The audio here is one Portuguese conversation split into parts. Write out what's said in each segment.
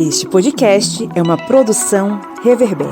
Este podcast é uma produção Reverber.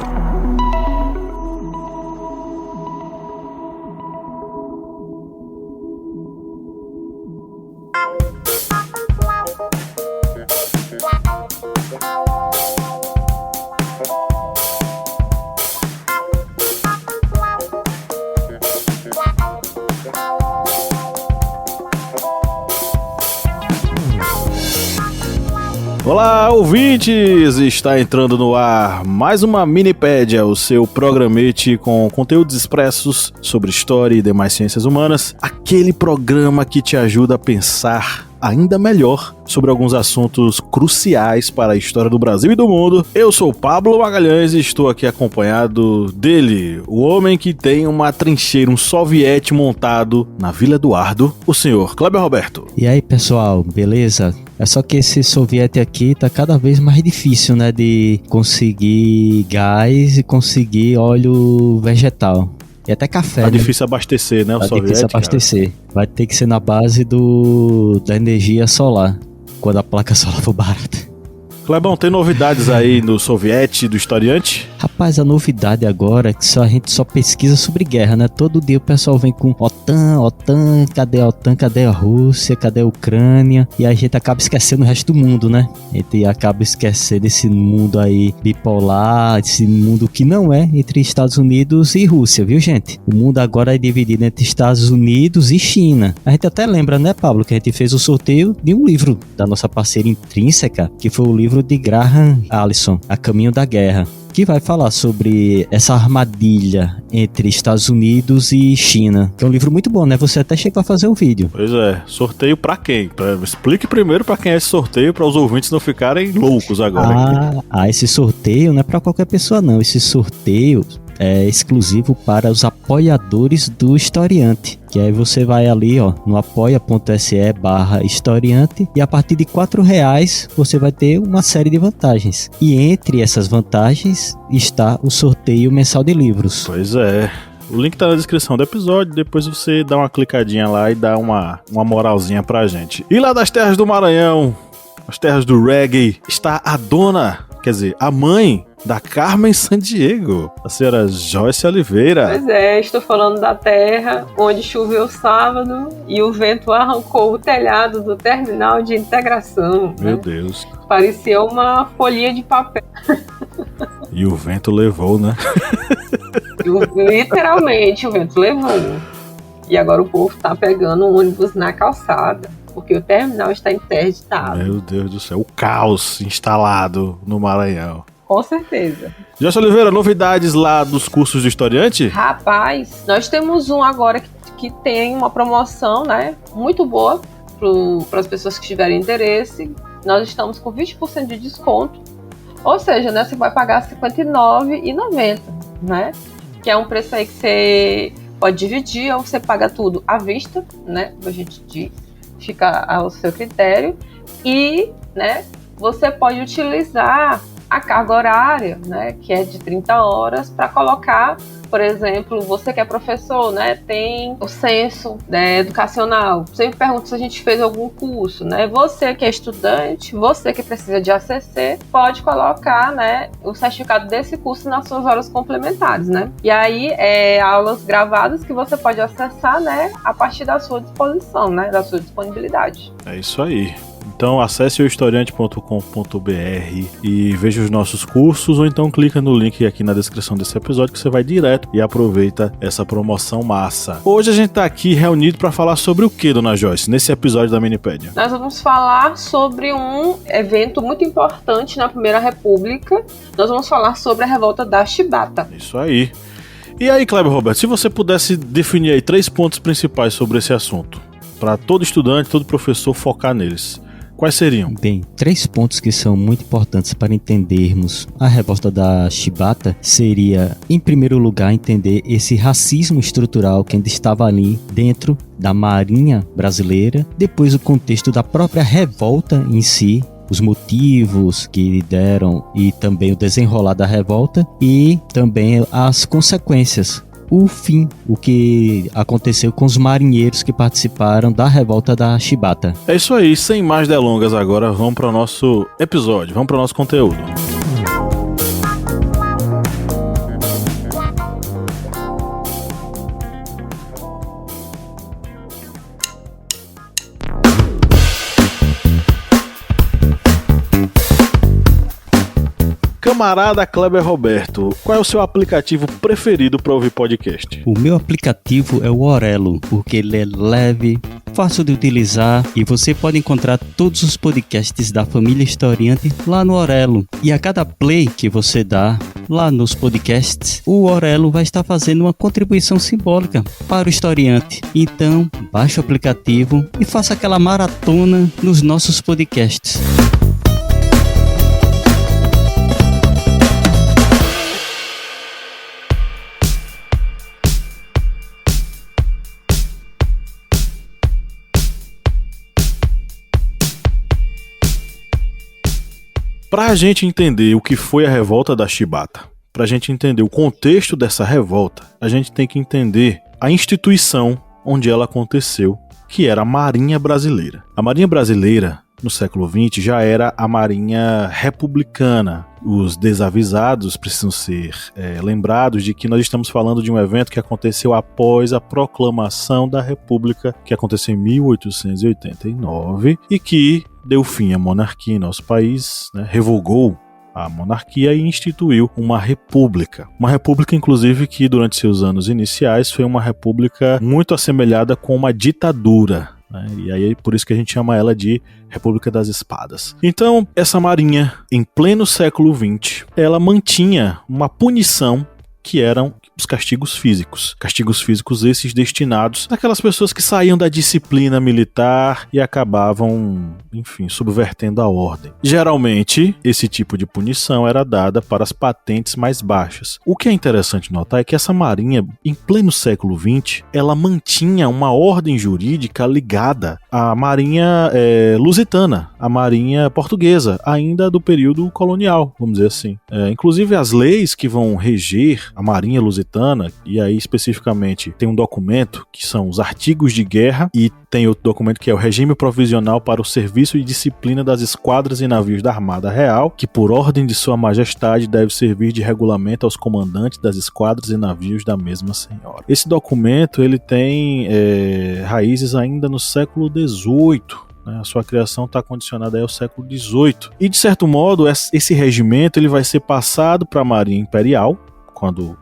Olá, ouvintes! Está entrando no ar mais uma Minipédia, o seu programete com conteúdos expressos sobre história e demais ciências humanas. Aquele programa que te ajuda a pensar ainda melhor sobre alguns assuntos cruciais para a história do Brasil e do mundo. Eu sou Pablo Magalhães e estou aqui acompanhado dele, o homem que tem uma trincheira, um soviete montado na Vila Eduardo, o senhor Kleber Roberto. E aí, pessoal, beleza? É só que esse soviete aqui tá cada vez mais difícil, né, de conseguir gás e conseguir óleo vegetal. E até café, Tá difícil abastecer, né, o soviético? Tá difícil abastecer. Cara. Vai ter que ser na base da energia solar, quando a placa solar for barata. Clebão, tem novidades aí no soviete, do historiante? Rapaz, a novidade agora é que a gente só pesquisa sobre guerra, né? Todo dia o pessoal vem com OTAN, cadê a OTAN, cadê a Rússia, cadê a Ucrânia? E a gente acaba esquecendo o resto do mundo, né? A gente acaba esquecendo esse mundo aí bipolar, esse mundo que não é entre Estados Unidos e Rússia, viu, gente? O mundo agora é dividido entre Estados Unidos e China. A gente até lembra, né, Pablo, que a gente fez o sorteio de um livro da nossa parceira Intrínseca, que foi o livro de Graham Allison, A Caminho da Guerra, que vai falar sobre essa armadilha entre Estados Unidos e China. É um livro muito bom, né? Você até chegou a fazer um vídeo. Pois é. Sorteio pra quem? Explique primeiro pra quem é esse sorteio, para os ouvintes não ficarem loucos agora. Esse sorteio não é pra qualquer pessoa, não. Esse sorteio é exclusivo para os apoiadores do Historiante. Que aí você vai ali, ó, no apoia.se/historiante e a partir de R$4 você vai ter uma série de vantagens. E entre essas vantagens está o sorteio mensal de livros. Pois é. O link tá na descrição do episódio, depois você dá uma clicadinha lá e dá uma moralzinha pra gente. E lá das terras do Maranhão, as terras do reggae, está a dona, quer dizer, a mãe da Carmen Sandiego, a senhora Joyce Oliveira. Pois é, estou falando da terra onde choveu sábado e o vento arrancou o telhado do terminal de integração. Meu Deus. Parecia uma folhinha de papel. E o vento levou, né? Literalmente, o vento levou. E agora o povo está pegando um ônibus na calçada, porque o terminal está interditado. Meu Deus do céu, o caos instalado no Maranhão. Com certeza. Joyce Oliveira, novidades lá dos cursos do historiante? Rapaz, nós temos um agora que tem uma promoção, né, muito boa para as pessoas que tiverem interesse. Nós estamos com 20% de desconto. Ou seja, né, você vai pagar R$ 59,90, né? Que é um preço aí que você pode dividir ou você paga tudo à vista, né? A gente diz, fica ao seu critério. E, né, você pode utilizar a carga horária, né, que é de 30 horas, para colocar, por exemplo, você que é professor, né, tem o censo, né, educacional. Sempre pergunta se a gente fez algum curso, né? Você que é estudante, você que precisa de ACC, pode colocar, né, o certificado desse curso nas suas horas complementares, né? E aí, aulas gravadas que você pode acessar, né, a partir da sua disposição, né, da sua disponibilidade. É isso aí. Então acesse o historiante.com.br e veja os nossos cursos, ou então clica no link aqui na descrição desse episódio que você vai direto e aproveita essa promoção massa. Hoje a gente tá aqui reunido para falar sobre o que, dona Joyce, nesse episódio da Minipédia? Nós vamos falar sobre um evento muito importante na Primeira República. Nós vamos falar sobre a revolta da Chibata. Isso aí. E aí, Kleber Roberto, se você pudesse definir aí 3 pontos principais sobre esse assunto, para todo estudante, todo professor focar neles, quais seriam? Bem, 3 pontos que são muito importantes para entendermos a revolta da Chibata seria, em primeiro lugar, entender esse racismo estrutural que ainda estava ali dentro da Marinha brasileira, depois o contexto da própria revolta em si, os motivos que deram e também o desenrolar da revolta e também as consequências o fim, o que aconteceu com os marinheiros que participaram da revolta da Chibata. É isso aí, sem mais delongas agora, vamos para o nosso episódio, vamos para o nosso conteúdo. Camarada Kleber Roberto, qual é o seu aplicativo preferido para ouvir podcast? O meu aplicativo é o Orelo, porque ele é leve, fácil de utilizar e você pode encontrar todos os podcasts da família Historiante lá no Orelo. E a cada play que você dá lá nos podcasts, o Orelo vai estar fazendo uma contribuição simbólica para o historiante. Então, baixe o aplicativo e faça aquela maratona nos nossos podcasts. Para a gente entender o que foi a revolta da Chibata, para a gente entender o contexto dessa revolta, a gente tem que entender a instituição onde ela aconteceu, que era a Marinha Brasileira. A Marinha Brasileira, no século XX, já era a Marinha Republicana. Os desavisados precisam ser lembrados de que nós estamos falando de um evento que aconteceu após a proclamação da República, que aconteceu em 1889, e que deu fim à monarquia em nosso país, né, revogou a monarquia e instituiu uma república. Uma república, inclusive, que durante seus anos iniciais foi uma república muito assemelhada com uma ditadura, né? E aí por isso que a gente chama ela de República das Espadas. Então, essa marinha, em pleno século XX, ela mantinha uma punição que eram os castigos físicos. Castigos físicos esses destinados àquelas pessoas que saíam da disciplina militar e acabavam, enfim, subvertendo a ordem. Geralmente, esse tipo de punição era dada para as patentes mais baixas. O que é interessante notar é que essa marinha, em pleno século XX, ela mantinha uma ordem jurídica ligada à marinha lusitana, à marinha portuguesa, ainda do período colonial, vamos dizer assim. Inclusive, as leis que vão reger a marinha lusitana, e aí especificamente tem um documento que são os artigos de guerra e tem outro documento que é o regime provisional para o serviço e disciplina das esquadras e navios da Armada Real, que por ordem de sua majestade deve servir de regulamento aos comandantes das esquadras e navios da mesma senhora. Esse documento ele tem raízes ainda no século XVIII. A sua criação está condicionada ao século XVIII. E de certo modo esse regimento ele vai ser passado para a Marinha Imperial, quando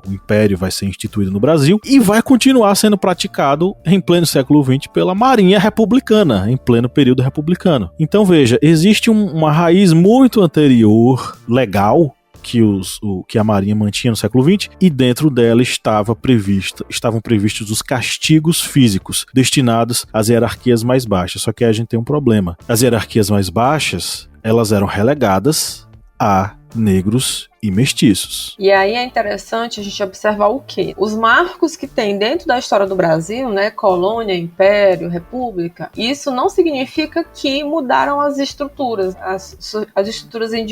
o Império vai ser instituído no Brasil, e vai continuar sendo praticado em pleno século XX pela Marinha Republicana, em pleno período republicano. Então veja, existe uma raiz muito anterior, legal, que a Marinha mantinha no século XX, e dentro dela estavam previstos os castigos físicos destinados às hierarquias mais baixas. Só que aí a gente tem um problema. As hierarquias mais baixas, elas eram relegadas a negros e mestiços. E aí é interessante a gente observar o quê? Os marcos que tem dentro da história do Brasil, né, colônia, império, república, isso não significa que mudaram as estruturas, as estruturas em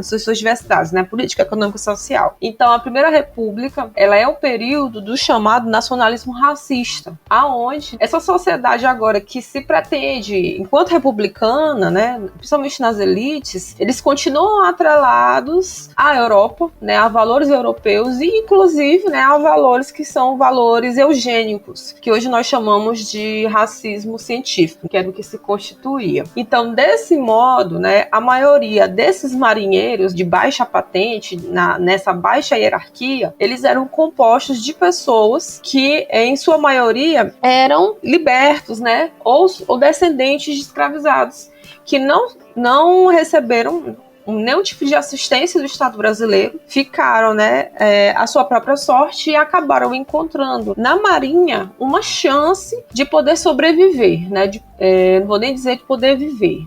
suas diversidades, né, política, econômica e social. Então, a Primeira República, ela é o período do chamado nacionalismo racista, aonde essa sociedade agora que se pretende, enquanto republicana, né, principalmente nas elites, eles continuam atrelados à Europa, né, a valores europeus e inclusive, né, a valores que são valores eugênicos, que hoje nós chamamos de racismo científico, que é do que se constituía. Então, desse modo, né, a maioria desses marinheiros de baixa patente, nessa baixa hierarquia, eles eram compostos de pessoas que, em sua maioria, eram libertos, né, ou descendentes de escravizados, que não receberam nenhum tipo de assistência do Estado brasileiro, ficaram, né, à sua própria sorte e acabaram encontrando na Marinha uma chance de poder sobreviver, né, não vou nem dizer de poder viver.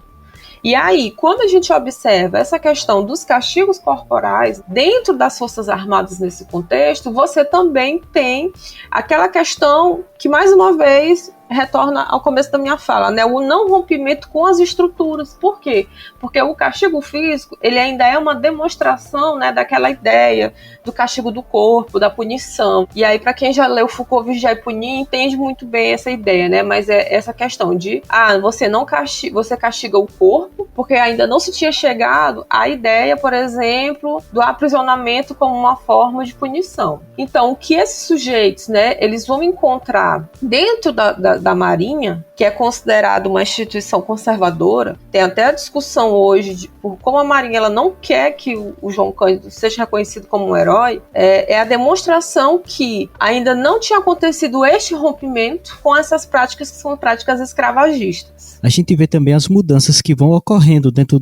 E aí, quando a gente observa essa questão dos castigos corporais dentro das Forças Armadas nesse contexto, você também tem aquela questão que, mais uma vez, retorna ao começo da minha fala, né? O não rompimento com as estruturas. Por quê? Porque o castigo físico, ele ainda é uma demonstração, né, daquela ideia do castigo do corpo, da punição. E aí, para quem já leu Foucault, Vigiar e Punir, entende muito bem essa ideia, né? Mas é essa questão de, você não castiga, você castiga o corpo, porque ainda não se tinha chegado à ideia, por exemplo, do aprisionamento como uma forma de punição. Então, o que esses sujeitos, né, eles vão encontrar dentro da Marinha, que é considerado uma instituição conservadora, tem até a discussão hoje de como a Marinha ela não quer que o João Cândido seja reconhecido como um herói, é a demonstração que ainda não tinha acontecido este rompimento com essas práticas que são práticas escravagistas. A gente vê também as mudanças que vão ocorrendo dentro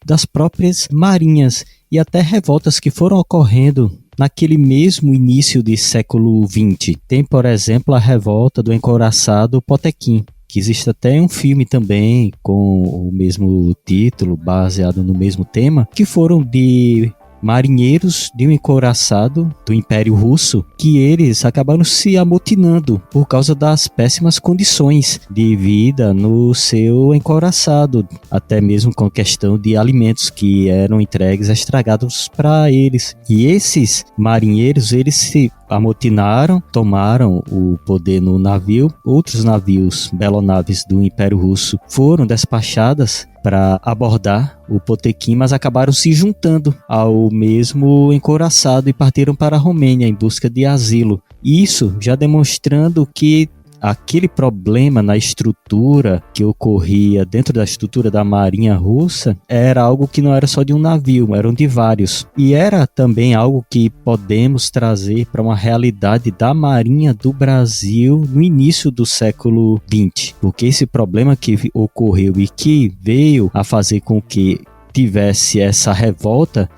das próprias marinhas e até revoltas que foram ocorrendo naquele mesmo início do século XX. Tem, por exemplo, a revolta do encouraçado Potequim, que existe até um filme também com o mesmo título, baseado no mesmo tema, que foram de marinheiros de um encouraçado do Império Russo, que eles acabaram se amotinando por causa das péssimas condições de vida no seu encouraçado, até mesmo com questão de alimentos que eram entregues estragados para eles. E esses marinheiros, eles se amotinaram, tomaram o poder no navio. Outros navios, belonaves do Império Russo, foram despachadas para abordar o Potequim, mas acabaram se juntando ao mesmo encouraçado e partiram para a Romênia em busca de asilo. Isso já demonstrando que aquele problema na estrutura que ocorria dentro da estrutura da Marinha Russa era algo que não era só de um navio, eram de vários. E era também algo que podemos trazer para uma realidade da Marinha do Brasil no início do século XX. Porque esse problema que ocorreu e que veio a fazer com que tivesse essa revolta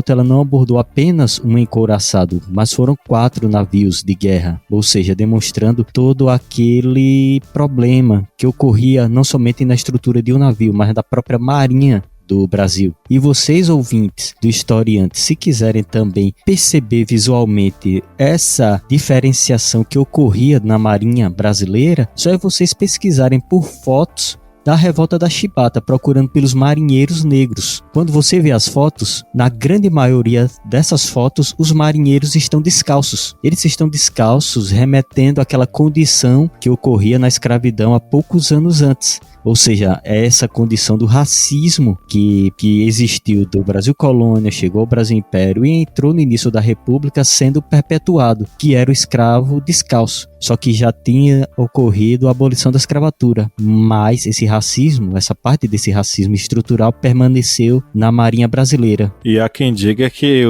ela não abordou apenas um encouraçado, mas foram 4 navios de guerra, ou seja, demonstrando todo aquele problema que ocorria não somente na estrutura de um navio, mas da própria marinha do Brasil. E vocês, ouvintes do Historiante, se quiserem também perceber visualmente essa diferenciação que ocorria na marinha brasileira, só é vocês pesquisarem por fotos da revolta da Chibata, procurando pelos marinheiros negros. Quando você vê as fotos, na grande maioria dessas fotos, os marinheiros estão descalços. Eles estão descalços, remetendo àquela condição que ocorria na escravidão há poucos anos antes. Ou seja, é essa condição do racismo que existiu do Brasil Colônia, chegou ao Brasil Império e entrou no início da República sendo perpetuado, que era o escravo descalço. Só que já tinha ocorrido a abolição da escravatura, mas esse racismo, essa parte desse racismo estrutural permaneceu na Marinha Brasileira. E há quem diga que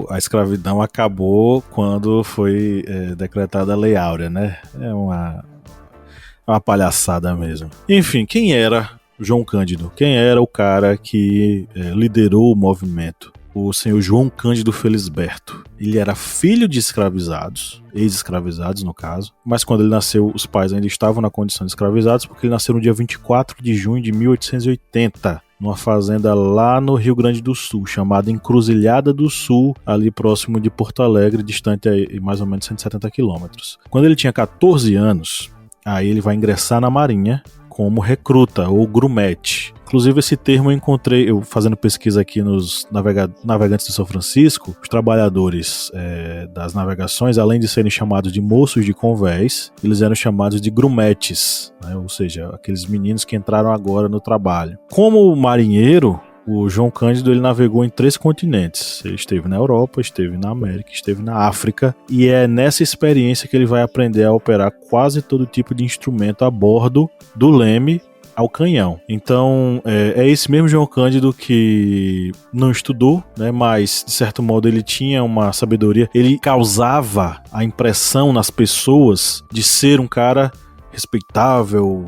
a escravidão acabou quando foi decretada a Lei Áurea, né? É uma palhaçada mesmo. Enfim, quem era João Cândido? Quem era o cara que liderou o movimento? O senhor João Cândido Felisberto. Ele era filho de escravizados, ex-escravizados no caso, mas quando ele nasceu os pais ainda estavam na condição de escravizados, porque ele nasceu no dia 24 de junho de 1880, numa fazenda lá no Rio Grande do Sul, chamada Encruzilhada do Sul, ali próximo de Porto Alegre, distante aí mais ou menos 170 quilômetros. Quando ele tinha 14 anos, aí ele vai ingressar na Marinha como recruta ou grumete. Inclusive esse termo eu encontrei, eu fazendo pesquisa aqui nos navegantes de São Francisco, os trabalhadores das navegações, além de serem chamados de moços de convés, eles eram chamados de grumetes, né? Ou seja, aqueles meninos que entraram agora no trabalho. Como marinheiro, o João Cândido ele navegou em 3 continentes. Ele esteve na Europa, esteve na América, esteve na África. E é nessa experiência que ele vai aprender a operar quase todo tipo de instrumento a bordo do leme ao canhão. Então é esse mesmo João Cândido que não estudou, né, mas de certo modo ele tinha uma sabedoria. Ele causava a impressão nas pessoas de ser um cara respeitável,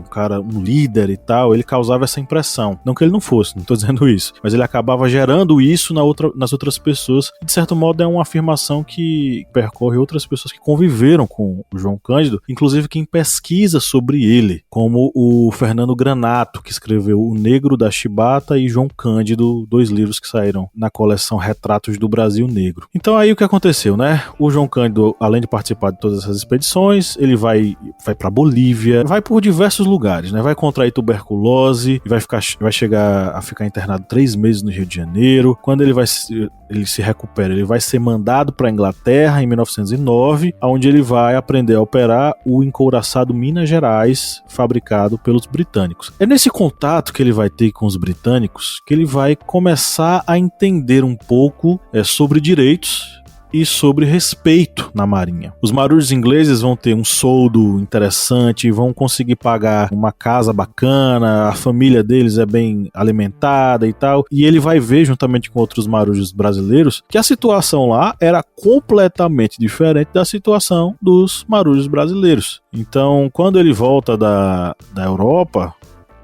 um líder e tal. Ele causava essa impressão. Não que ele não fosse, não estou dizendo isso, mas ele acabava gerando isso nas outras pessoas. E de certo modo é uma afirmação que percorre outras pessoas que conviveram com o João Cândido, inclusive quem pesquisa sobre ele, como o Fernando Granato, que escreveu O Negro da Chibata e João Cândido, 2 livros que saíram na coleção Retratos do Brasil Negro. Então aí o que aconteceu, né? O João Cândido, além de participar de todas essas expedições, ele vai para Bolívia, Bolívia, vai por diversos lugares, né? Vai contrair tuberculose, vai chegar a ficar internado 3 meses no Rio de Janeiro. Quando ele se recupera, ele vai ser mandado para a Inglaterra em 1909, onde ele vai aprender a operar o encouraçado Minas Gerais, fabricado pelos britânicos. É nesse contato que ele vai ter com os britânicos que ele vai começar a entender um pouco sobre direitos e sobre respeito na marinha. Os marujos ingleses vão ter um soldo interessante, vão conseguir pagar uma casa bacana, a família deles é bem alimentada e tal, e ele vai ver, juntamente com outros marujos brasileiros, que a situação lá era completamente diferente da situação dos marujos brasileiros. Então, quando ele volta da Europa,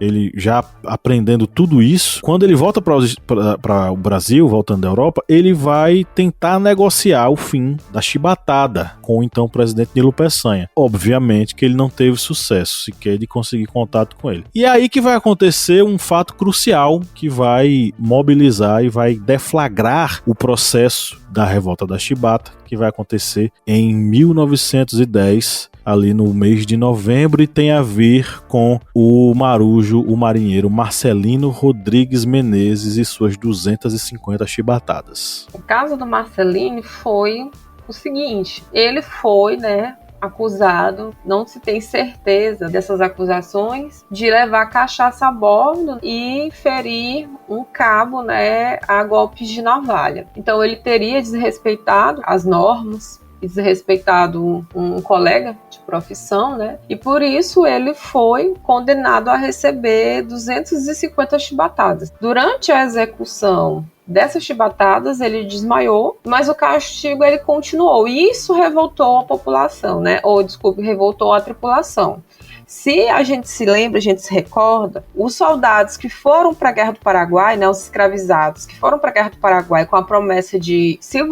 ele já aprendendo tudo isso, quando ele volta para o Brasil, voltando da Europa, ele vai tentar negociar o fim da chibatada com o então presidente Nilo Peçanha. Obviamente que ele não teve sucesso sequer de conseguir contato com ele. E é aí que vai acontecer um fato crucial que vai mobilizar e vai deflagrar o processo da revolta da chibata, que vai acontecer em 1910, ali no mês de novembro, e tem a ver com o marujo, o marinheiro Marcelino Rodrigues Menezes e suas 250 chibatadas. O caso do Marcelino foi o seguinte: ele foi, acusado, não se tem certeza dessas acusações, de levar cachaça a bordo e ferir um cabo, a golpes de navalha. Então ele teria desrespeitado as normas, desrespeitado um colega de profissão, e por isso ele foi condenado a receber 250 chibatadas. Durante a execução dessas chibatadas, ele desmaiou, mas o castigo ele continuou, e isso revoltou a população, revoltou a tripulação. Se a gente se lembra, a gente se recorda, os soldados que foram para a Guerra do Paraguai, os escravizados que foram para a Guerra do Paraguai com a promessa de, se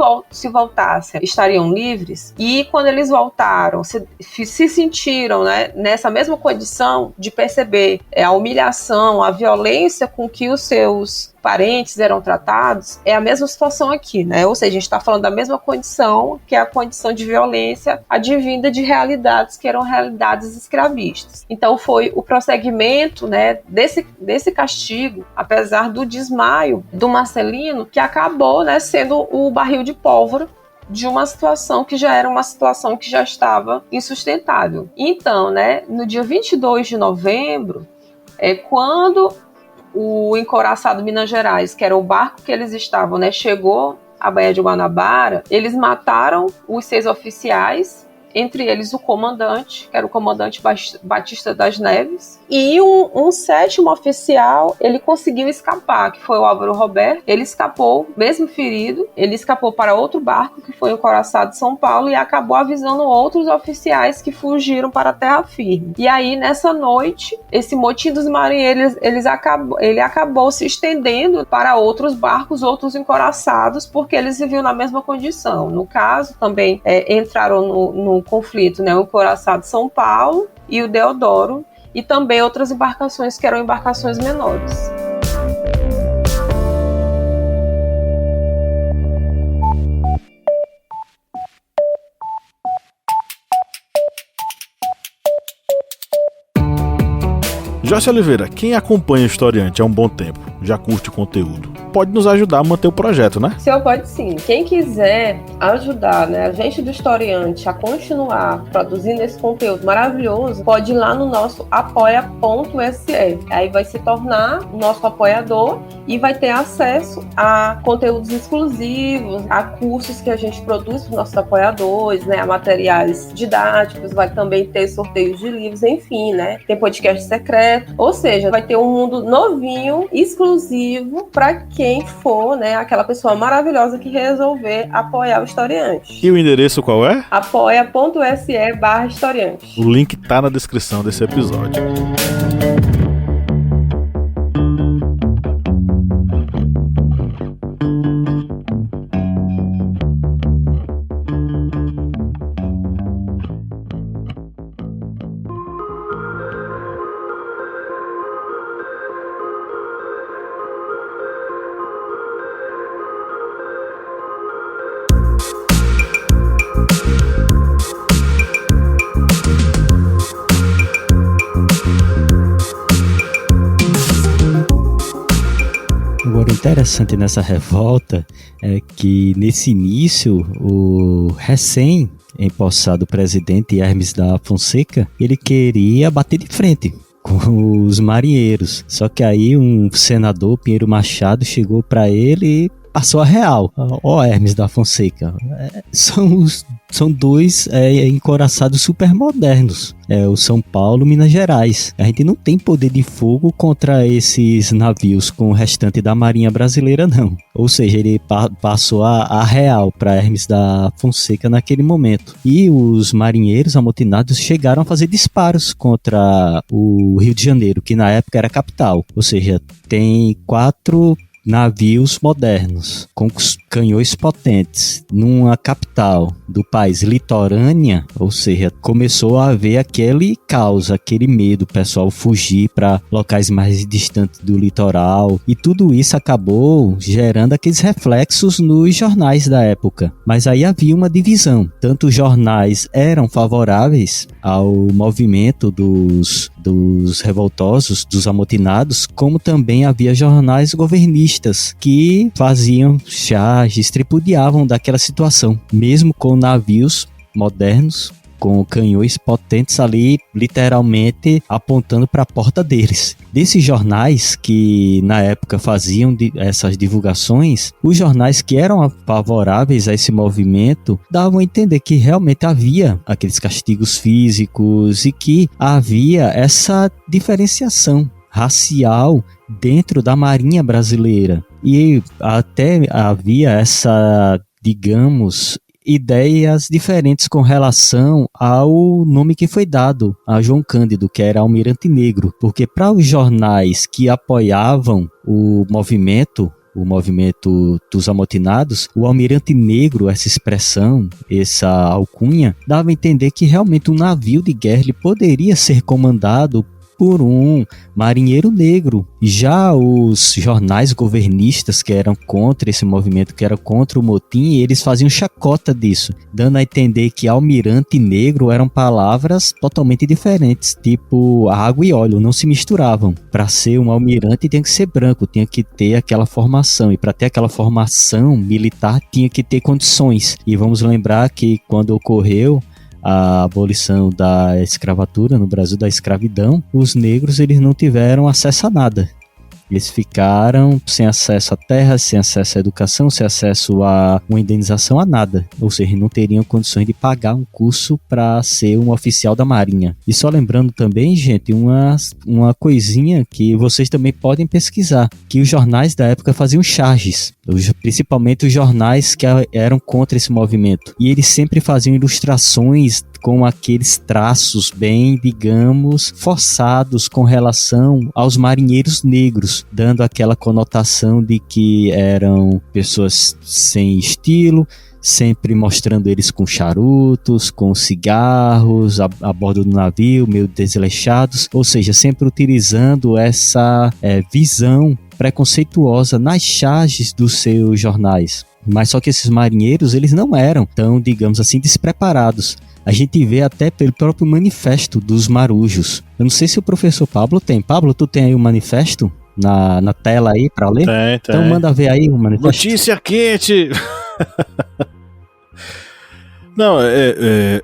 voltassem, estariam livres, e quando eles voltaram, se sentiram nessa mesma condição de perceber a humilhação, a violência com que os seus parentes eram tratados, é a mesma situação aqui, Ou seja, a gente está falando da mesma condição, que é a condição de violência advinda de realidades que eram realidades escravistas. Então foi o prosseguimento, desse castigo, apesar do desmaio do Marcelino, que acabou, sendo o barril de pólvora de uma situação que já era uma situação que já estava insustentável. Então, no dia 22 de novembro, quando o encouraçado Minas Gerais, que era o barco que eles estavam, chegou à Baía de Guanabara, eles mataram os 6 oficiais, entre eles o comandante, que era o comandante Batista das Neves, e um 7º oficial, ele conseguiu escapar, que foi o Álvaro Roberto. Ele escapou, mesmo ferido, ele escapou para outro barco, que foi o encouraçado São Paulo, e acabou avisando outros oficiais que fugiram para a terra firme. E aí, nessa noite, esse motim dos marinheiros, ele acabou se estendendo para outros barcos, outros encouraçados, porque eles viviam na mesma condição. No caso, também entraram no conflito, o encouraçado São Paulo e o Deodoro, e também outras embarcações que eram embarcações menores. Joyce Oliveira, quem acompanha o Historiante há um bom tempo, já curte o conteúdo, pode nos ajudar a manter o projeto, né? Senhor, pode sim. Quem quiser ajudar, a gente do Historiante a continuar produzindo esse conteúdo maravilhoso, pode ir lá no nosso apoia.se. Aí vai se tornar o nosso apoiador e vai ter acesso a conteúdos exclusivos, a cursos que a gente produz para os nossos apoiadores, a materiais didáticos, vai também ter sorteios de livros, enfim, tem podcast secreto. Ou seja, vai ter um mundo novinho, exclusivo, para quem for, aquela pessoa maravilhosa que resolver apoiar o Historiante. E o endereço qual é? apoia.se/historiante. O link tá na descrição desse episódio. algo interessante nessa revolta é que, nesse início, o recém-empossado presidente Hermes da Fonseca, ele queria bater de frente com os marinheiros. Só que aí um senador, Pinheiro Machado, chegou para ele e passou a real. Ó, Hermes da Fonseca, são dois encoraçados super modernos. O São Paulo, Minas Gerais. A gente não tem poder de fogo contra esses navios com o restante da Marinha Brasileira, não. Ou seja, ele passou a real para Hermes da Fonseca naquele momento. E os marinheiros amotinados chegaram a fazer disparos contra o Rio de Janeiro, que na época era a capital. Ou seja, tem 4 navios modernos com canhões potentes numa capital do país litorânea, ou seja, começou a haver aquele caos, aquele medo, o pessoal fugir para locais mais distantes do litoral, e tudo isso acabou gerando aqueles reflexos nos jornais da época. Mas aí havia uma divisão, tanto os jornais eram favoráveis ao movimento dos revoltosos, dos amotinados, como também havia jornais governistas que faziam charges, tripudiavam daquela situação, mesmo com navios modernos, com canhões potentes ali, literalmente apontando para a porta deles. Desses jornais que na época faziam essas divulgações, os jornais que eram favoráveis a esse movimento davam a entender que realmente havia aqueles castigos físicos e que havia essa diferenciação racial dentro da Marinha Brasileira. E até havia essa, digamos, ideias diferentes com relação ao nome que foi dado a João Cândido, que era Almirante Negro, porque para os jornais que apoiavam o movimento dos amotinados, o Almirante Negro, essa expressão, essa alcunha, dava a entender que realmente um navio de guerra ele poderia ser comandado por um marinheiro negro. Já os jornais governistas que eram contra esse movimento, que era contra o motim, eles faziam chacota disso, dando a entender que almirante e negro eram palavras totalmente diferentes, tipo água e óleo, não se misturavam. Para ser um almirante tinha que ser branco, tinha que ter aquela formação, e para ter aquela formação militar tinha que ter condições. E vamos lembrar que quando ocorreu a abolição da escravatura no Brasil, da escravidão, os negros eles não tiveram acesso a nada. Eles ficaram sem acesso à terra, sem acesso à educação, sem acesso a uma indenização, a nada. Ou seja, não teriam condições de pagar um curso para ser um oficial da Marinha. E só lembrando também, gente, uma coisinha que vocês também podem pesquisar, que os jornais da época faziam charges, principalmente os jornais que eram contra esse movimento. E eles sempre faziam ilustrações com aqueles traços bem, digamos, forçados com relação aos marinheiros negros, dando aquela conotação de que eram pessoas sem estilo, sempre mostrando eles com charutos, com cigarros, a bordo do navio, meio desleixados, ou seja, sempre utilizando essa visão preconceituosa nas charges dos seus jornais. Mas só que esses marinheiros, eles não eram tão, digamos assim, despreparados. A gente vê até pelo próprio manifesto dos marujos. Eu não sei se o professor Pablo tem. Pablo, tu tem aí o manifesto na tela aí pra ler? Tem. Então manda ver aí o manifesto. Notícia quente! Não,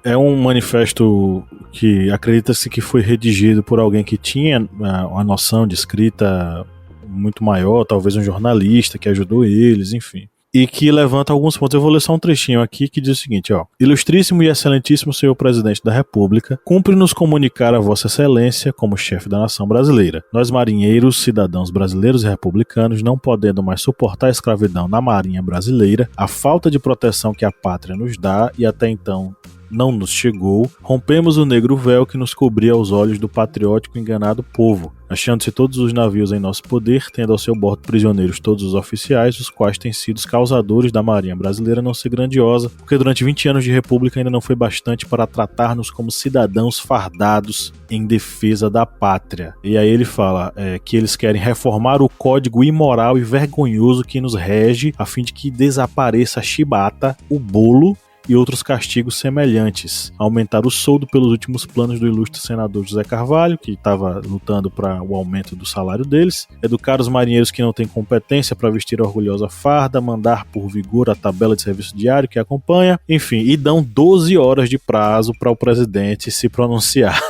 é um manifesto que acredita-se que foi redigido por alguém que tinha uma noção de escrita muito maior, talvez um jornalista que ajudou eles, enfim. E que levanta alguns pontos. Eu vou ler só um trechinho aqui que diz o seguinte, ó. Ilustríssimo e excelentíssimo senhor presidente da República, cumpre-nos comunicar a vossa excelência como chefe da nação brasileira. Nós marinheiros, cidadãos brasileiros e republicanos, não podendo mais suportar a escravidão na marinha brasileira, a falta de proteção que a pátria nos dá e até então não nos chegou, rompemos o negro véu que nos cobria os olhos do patriótico enganado povo, achando-se todos os navios em nosso poder, tendo ao seu bordo prisioneiros todos os oficiais, os quais têm sido os causadores da marinha brasileira não ser grandiosa, porque durante 20 anos de república ainda não foi bastante para tratar-nos como cidadãos fardados em defesa da pátria. E aí ele fala que eles querem reformar o código imoral e vergonhoso que nos rege, a fim de que desapareça a chibata, o bolo e outros castigos semelhantes. Aumentar o soldo pelos últimos planos do ilustre senador José Carvalho, que estava lutando para o aumento do salário deles. Educar os marinheiros que não têm competência para vestir a orgulhosa farda, mandar por vigor a tabela de serviço diário que acompanha. Enfim, e dão 12 horas de prazo para o presidente se pronunciar.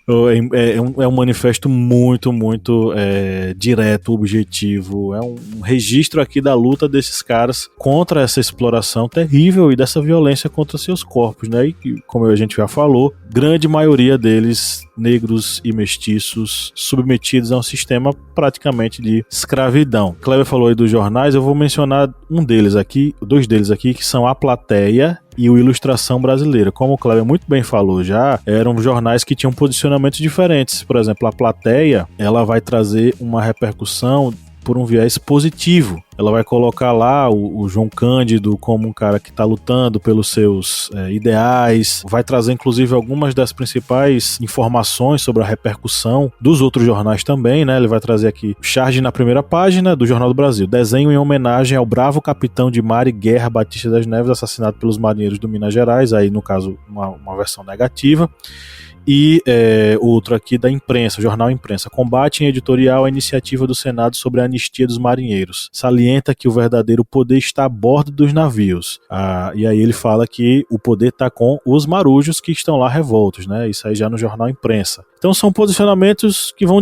É um manifesto muito direto, objetivo. É um registro aqui da luta desses caras contra essa exploração terrível e dessa violência contra seus corpos, né? E como a gente já falou, grande maioria deles negros e mestiços submetidos a um sistema praticamente de escravidão. Kleber falou aí dos jornais, eu vou mencionar dois deles aqui, que são A Plateia e o Ilustração Brasileira. Como o Kleber muito bem falou já, eram jornais que tinham posicionamentos diferentes. Por exemplo, A Plateia, ela vai trazer uma repercussão por um viés positivo. Ela vai colocar lá o João Cândido como um cara que está lutando pelos seus ideais, vai trazer inclusive algumas das principais informações sobre a repercussão dos outros jornais também, né? Ele vai trazer aqui charge na primeira página do Jornal do Brasil, desenho em homenagem ao bravo capitão de mar e guerra Batista das Neves, assassinado pelos marinheiros do Minas Gerais, aí no caso uma versão negativa. E outro aqui da imprensa, o jornal Imprensa. Combate em editorial a iniciativa do Senado sobre a anistia dos marinheiros. Salienta que o verdadeiro poder está a bordo dos navios. E aí ele fala que o poder está com os marujos que estão lá revoltos, né? Isso aí já no jornal Imprensa. Então são posicionamentos que vão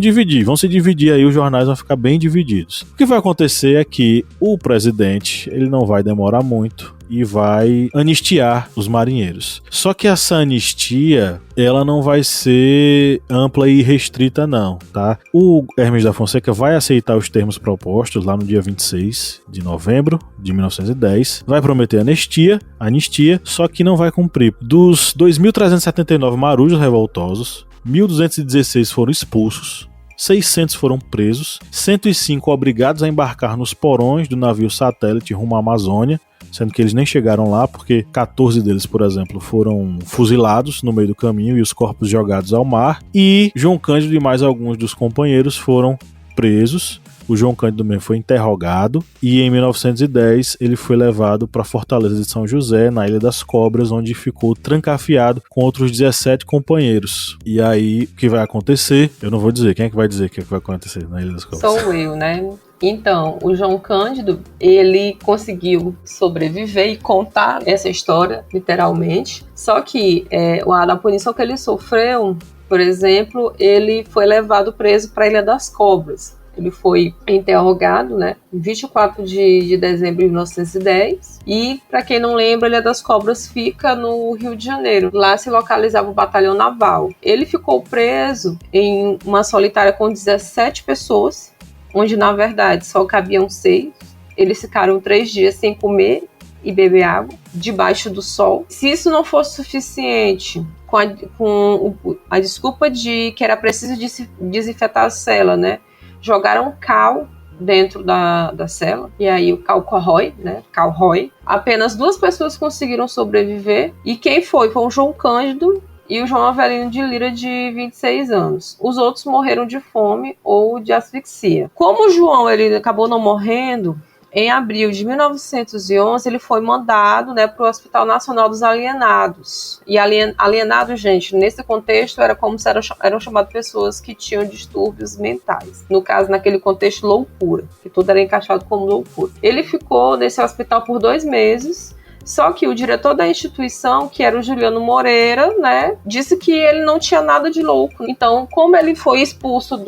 se dividir aí, os jornais vão ficar bem divididos. O que vai acontecer é que o presidente, ele não vai demorar muito e vai anistiar os marinheiros. Só que essa anistia, ela não vai ser ampla e restrita não, tá? O Hermes da Fonseca vai aceitar os termos propostos lá no dia 26 de novembro de 1910, vai prometer anistia, só que não vai cumprir. Dos 2.379 marujos revoltosos, 1.216 foram expulsos, 600 foram presos, 105 obrigados a embarcar nos porões do navio satélite rumo à Amazônia, sendo que eles nem chegaram lá porque 14 deles, por exemplo, foram fuzilados no meio do caminho e os corpos jogados ao mar, e João Cândido e mais alguns dos companheiros foram presos. O João Cândido mesmo foi interrogado e em 1910 ele foi levado para a Fortaleza de São José, na Ilha das Cobras, onde ficou trancafiado com outros 17 companheiros. E aí, o que vai acontecer? Eu não vou dizer. Quem é que vai dizer o que vai acontecer na Ilha das Cobras? Sou eu, né? Então, o João Cândido, ele conseguiu sobreviver e contar essa história, literalmente. Só que a punição que ele sofreu, por exemplo, ele foi levado preso para a Ilha das Cobras. Ele foi interrogado, né, em 24 de dezembro de 1910. E, para quem não lembra, a Ilha das Cobras fica no Rio de Janeiro. Lá se localizava o batalhão naval. Ele ficou preso em uma solitária com 17 pessoas, onde, na verdade, só cabiam 6. Eles ficaram 3 dias sem comer e beber água, debaixo do sol. Se isso não fosse suficiente, com a desculpa de que era preciso desinfetar a cela, né, jogaram cal dentro da cela, e aí o cal corrói, né? Cal rói. Apenas 2 pessoas conseguiram sobreviver, e quem foi? Foi o João Cândido e o João Avelino de Lira, de 26 anos. Os outros morreram de fome ou de asfixia. Como o João ele acabou não morrendo, em abril de 1911, ele foi mandado, né, para o Hospital Nacional dos Alienados. E alienado, gente, nesse contexto, era como se eram chamadas pessoas que tinham distúrbios mentais. No caso, naquele contexto, loucura, que tudo era encaixado como loucura. Ele ficou nesse hospital por 2 meses, só que o diretor da instituição, que era o Juliano Moreira, né, disse que ele não tinha nada de louco. Então, como ele foi expulso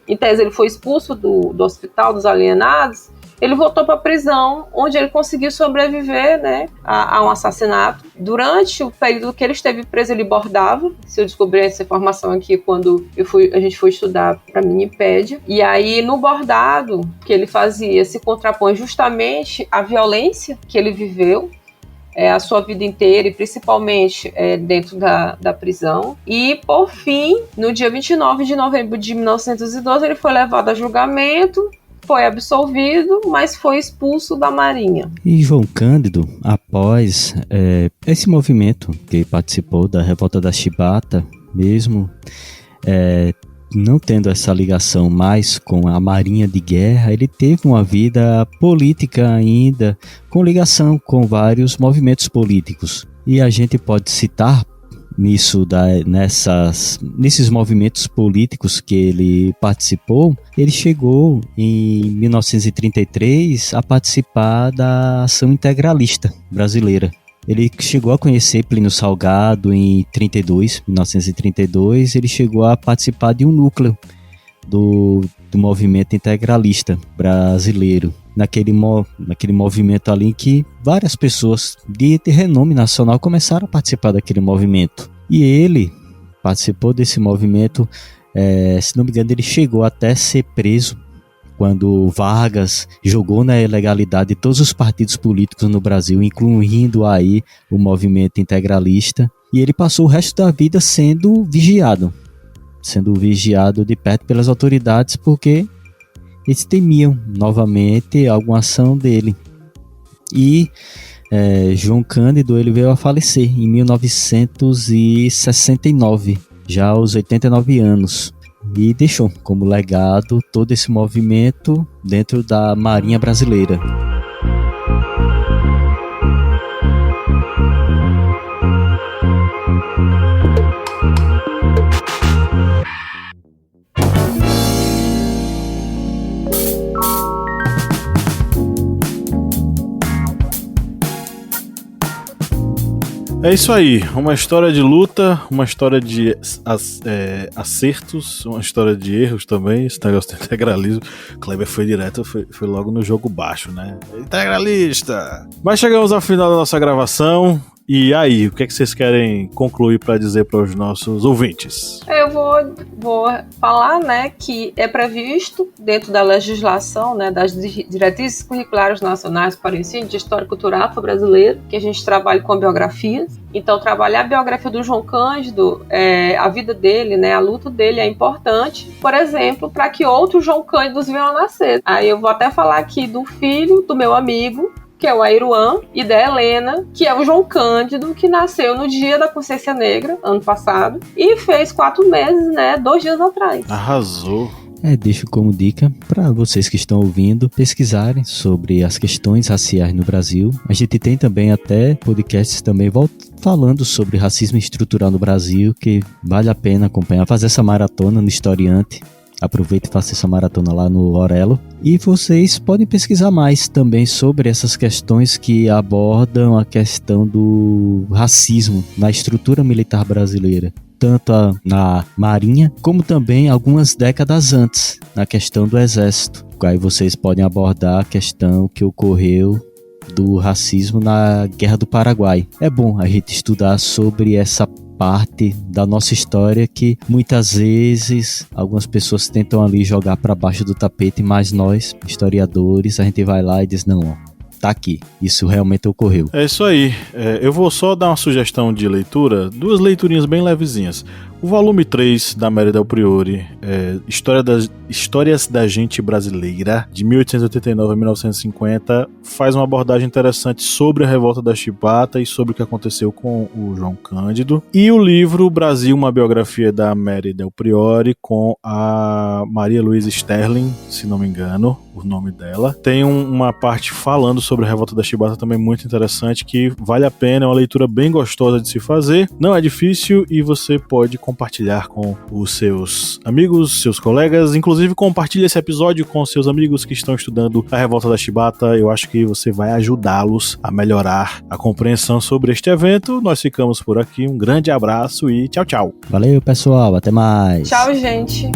em tese, ele foi expulso do Hospital dos Alienados, ele voltou para a prisão, onde ele conseguiu sobreviver, né, a um assassinato. Durante o período que ele esteve preso, ele bordava. Se eu descobri essa informação aqui quando a gente foi estudar para a Minipédia. E aí, no bordado que ele fazia, se contrapõe justamente à violência que ele viveu a sua vida inteira, e principalmente dentro da prisão. E, por fim, no dia 29 de novembro de 1912, ele foi levado a julgamento, foi absolvido, mas foi expulso da Marinha. E João Cândido, após esse movimento que participou da Revolta da Chibata mesmo, não tendo essa ligação mais com a Marinha de Guerra, ele teve uma vida política ainda, com ligação com vários movimentos políticos. E a gente pode citar nesses movimentos políticos que ele participou. Ele chegou em 1933 a participar da Ação Integralista Brasileira. Ele chegou a conhecer Plínio Salgado em 1932, ele chegou a participar de um núcleo do movimento integralista brasileiro. Naquele movimento ali que várias pessoas de renome nacional começaram a participar daquele movimento. E ele participou desse movimento, se não me engano, ele chegou até ser preso quando Vargas jogou na ilegalidade de todos os partidos políticos no Brasil, incluindo aí o movimento integralista. E ele passou o resto da vida sendo vigiado de perto pelas autoridades, porque eles temiam novamente alguma ação dele. E João Cândido ele veio a falecer em 1969, já aos 89 anos, e deixou como legado todo esse movimento dentro da Marinha Brasileira. É isso aí, uma história de luta, uma história de acertos, uma história de erros também, esse negócio do integralismo. Kleber foi direto, foi logo no jogo baixo, né? Integralista! Mas chegamos ao final da nossa gravação. E aí, o que é que vocês querem concluir para dizer para os nossos ouvintes? Eu vou falar, né, que é previsto dentro da legislação, né, das diretrizes curriculares nacionais para o ensino de história cultural afro-brasileiro, que a gente trabalha com biografias. Então, trabalhar a biografia do João Cândido, a vida dele, né, a luta dele é importante, por exemplo, para que outros João Cândidos venham a nascer. Aí eu vou até falar aqui do filho do meu amigo, que é o Airuan, e da Helena, que é o João Cândido, que nasceu no dia da Consciência Negra, ano passado, e fez 4 meses, né, 2 dias atrás. Arrasou! Deixo como dica para vocês que estão ouvindo pesquisarem sobre as questões raciais no Brasil. A gente tem também até podcasts também falando sobre racismo estrutural no Brasil, que vale a pena acompanhar, fazer essa maratona no Historiante. Aproveita e faça essa maratona lá no Orelo. E vocês podem pesquisar mais também sobre essas questões que abordam a questão do racismo na estrutura militar brasileira, tanto na Marinha, como também algumas décadas antes, na questão do Exército. Aí vocês podem abordar a questão que ocorreu do racismo na Guerra do Paraguai. É bom a gente estudar sobre essa parte da nossa história que muitas vezes algumas pessoas tentam ali jogar para baixo do tapete, mas nós, historiadores, a gente vai lá e diz, não, ó, tá aqui, isso realmente ocorreu. É isso aí, eu vou só dar uma sugestão de leitura, 2 leiturinhas bem levezinhas. O volume 3 da Mary Del Priore, Histórias da Gente Brasileira, de 1889 a 1950, faz uma abordagem interessante sobre a revolta da Chibata e sobre o que aconteceu com o João Cândido. E o livro Brasil, uma biografia da Mary Del Priore, com a Maria Luísa Sterling, se não me engano, o nome dela. Tem uma parte falando sobre a revolta da Chibata também muito interessante, que vale a pena, é uma leitura bem gostosa de se fazer, não é difícil e você pode compartilhar com os seus amigos, seus colegas, inclusive compartilhe esse episódio com seus amigos que estão estudando a revolta da Chibata. Eu acho que você vai ajudá-los a melhorar a compreensão sobre este evento. Nós ficamos por aqui, um grande abraço e tchau, tchau. Valeu, pessoal, até mais. Tchau, gente.